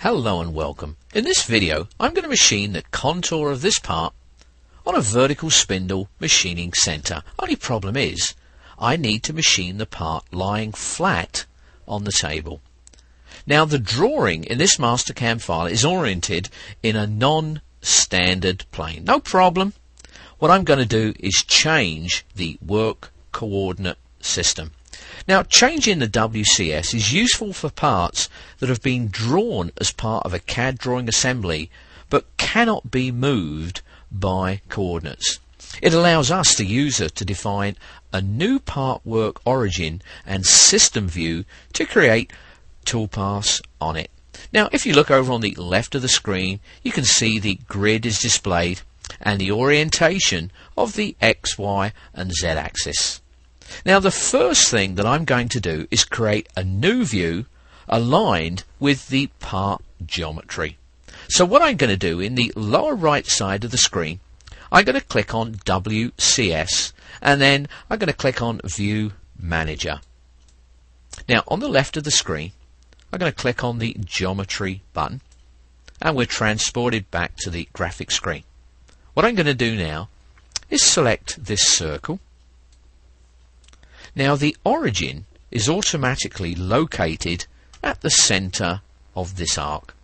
Hello and welcome. In this video I'm going to machine the contour of this part on a vertical spindle machining centre. Only problem is I need to machine the part lying flat on the table. Now the drawing in this Mastercam file is oriented in a non-standard plane. No problem. What I'm going to do is change the work coordinate system. Now, changing the WCS is useful for parts that have been drawn as part of a CAD drawing assembly but cannot be moved by coordinates. It allows us, the user, to define a new part work origin and system view to create toolpaths on it. Now, if you look over on the left of the screen, you can see the grid is displayed and the orientation of the X, Y and Z axis. Now the first thing that I'm going to do is create a new view aligned with the part geometry. So what I'm going to do, in the lower right side of the screen, I'm going to click on WCS and then I'm going to click on View Manager. Now on the left of the screen I'm going to click on the Geometry button and we're transported back to the graphic screen. What I'm going to do now is select this circle. Now the origin is automatically located at the centre of this arc.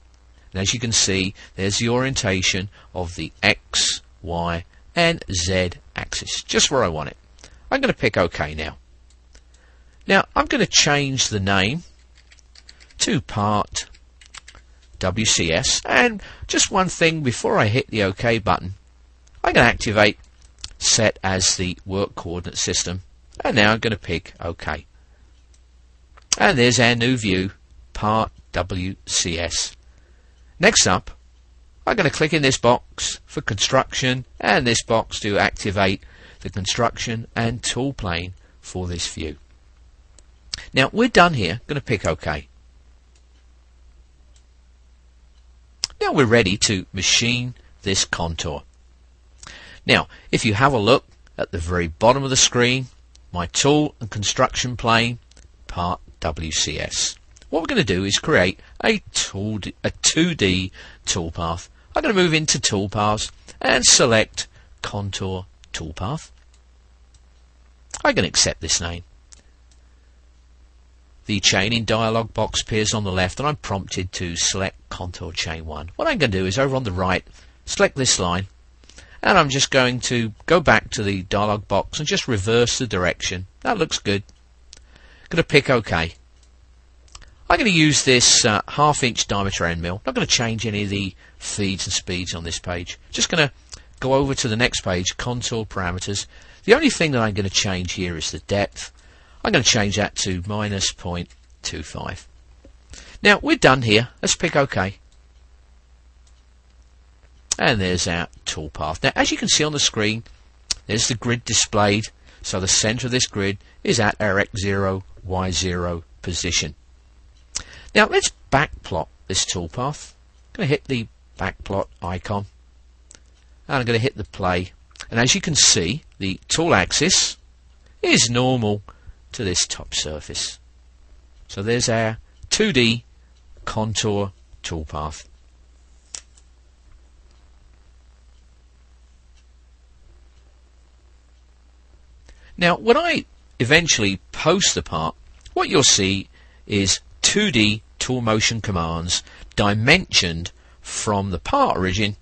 And as you can see, there's the orientation of the X, Y and Z axis, just where I want it. I'm going to pick OK now. Now I'm going to change the name to Part WCS, and just one thing before I hit the OK button, I'm going to activate Set as the Work Coordinate System. And now I'm going to pick OK. And there's our new view, Part WCS. Next up, I'm going to click in this box for construction and this box to activate the construction and tool plane for this view. Now we're done here. I'm going to pick OK. Now we're ready to machine this contour. Now if you have a look at the very bottom of the screen, my tool and construction plane, Part WCS. What we're going to do is create a 2D toolpath. I'm going to move into Toolpaths and select Contour Toolpath. I'm going to accept this name. The chaining dialog box appears on the left and I'm prompted to select Contour Chain 1. What I'm going to do is over on the right, select this line, and I'm just going to go back to the dialog box and just reverse the direction. That looks good. I'm going to pick OK. I'm going to use this half-inch diameter end mill. Not going to change any of the feeds and speeds on this page. Just going to go over to the next page, Contour Parameters. The only thing that I'm going to change here is the depth. I'm going to change that to -0.25. Now we're done here. Let's pick OK. And there's our toolpath. Now as you can see on the screen, there's the grid displayed. So the centre of this grid is at our X0, Y0 position. Now let's backplot this toolpath. I'm going to hit the backplot icon. And I'm going to hit the play. And as you can see, the tool axis is normal to this top surface. So there's our 2D contour toolpath. Now when I eventually post the part, what you'll see is 2D tool motion commands dimensioned from the part origin,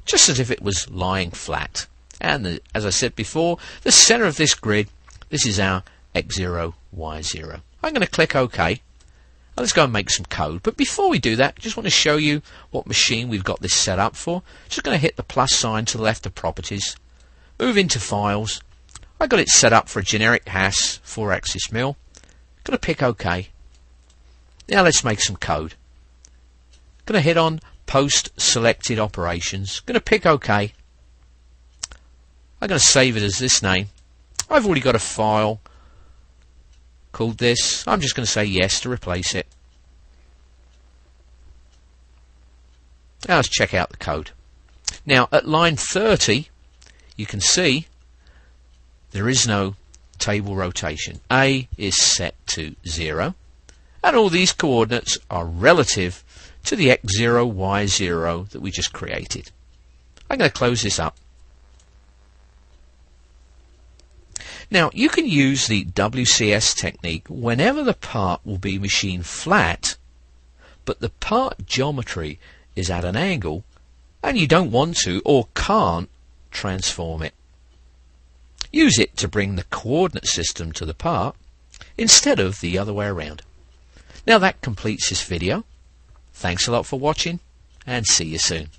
just as if it was lying flat. And as I said before, the centre of this grid, this is our X0, Y0. I'm going to click OK. Now let's go and make some code. But before we do that, I just want to show you what machine we've got this set up for. Just going to hit the plus sign to the left of Properties, move into Files. I got it set up for a generic Haas 4-axis mill. Going to pick OK. Now let's make some code. Going to hit on Post Selected Operations. Going to pick OK. I'm going to save it as this name. I've already got a file called this. I'm just going to say yes to replace it. Now let's check out the code. Now at line 30 you can see there is no table rotation. A is set to 0 and all these coordinates are relative to the x0, y0 that we just created. I'm going to close this up. Now, you can use the WCS technique whenever the part will be machined flat, but the part geometry is at an angle, and you don't want to or can't transform it. Use it to bring the coordinate system to the part, instead of the other way around. Now that completes this video. Thanks a lot for watching, and see you soon.